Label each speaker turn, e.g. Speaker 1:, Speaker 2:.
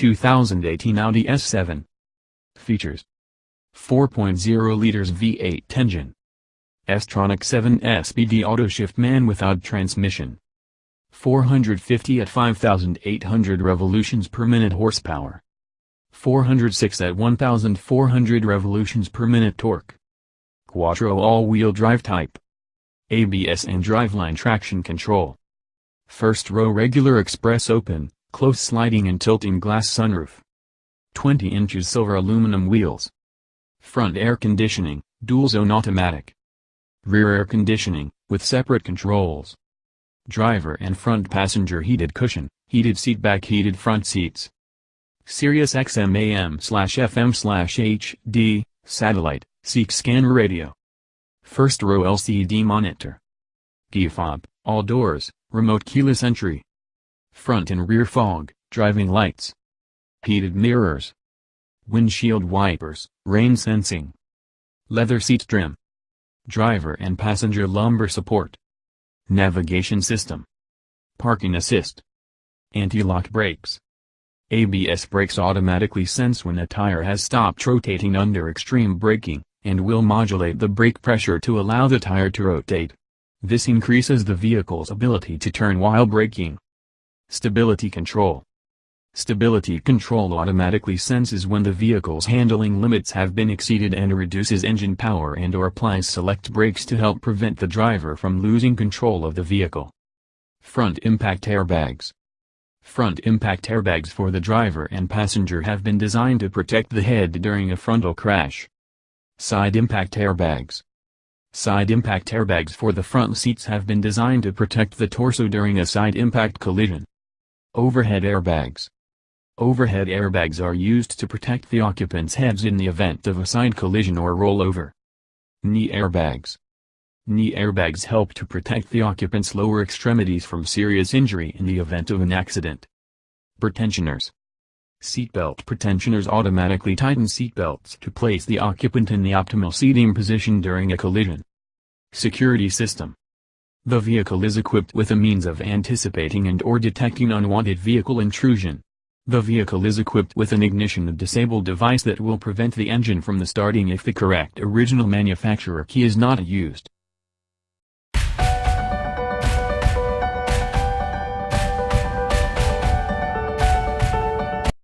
Speaker 1: 2018 Audi S7. Features: 4.0 liters V8 engine, S-tronic 7-speed auto shift man without transmission, 450 at 5,800 revolutions per minute horsepower, 406 at 1,400 revolutions per minute torque, quattro all-wheel drive type, ABS and driveline traction control, first row regular express open, close sliding and tilting glass sunroof, 20 inches silver aluminum wheels, front air conditioning, dual zone automatic, rear air conditioning, with separate controls, driver and front passenger heated cushion, heated seat back, heated front seats, Sirius XM AM/FM/HD, satellite, seek scanner radio, first row LCD monitor, key fob, all doors, remote keyless entry, front and rear fog, driving lights, heated mirrors, windshield wipers, rain sensing, leather seat trim, driver and passenger lumbar support, navigation system, parking assist, anti-lock brakes. ABS brakes automatically sense when a tire has stopped rotating under extreme braking, and will modulate the brake pressure to allow the tire to rotate. This increases the vehicle's ability to turn while braking. Stability control. Stability control automatically senses when the vehicle's handling limits have been exceeded and reduces engine power and/or applies select brakes to help prevent the driver from losing control of the vehicle. Front impact airbags. Front impact airbags for the driver and passenger have been designed to protect the head during a frontal crash. Side impact airbags. Side impact airbags for the front seats have been designed to protect the torso during a side impact collision. Overhead airbags. Overhead airbags are used to protect the occupants' heads in the event of a side collision or rollover. Knee airbags. Knee airbags help to protect the occupants' lower extremities from serious injury in the event of an accident. Pretensioners. Seatbelt pretensioners automatically tighten seatbelts to place the occupant in the optimal seating position during a collision. Security system. The vehicle is equipped with a means of anticipating and/or detecting unwanted vehicle intrusion. The vehicle is equipped with an ignition disable device that will prevent the engine from starting if the correct original manufacturer key is not used.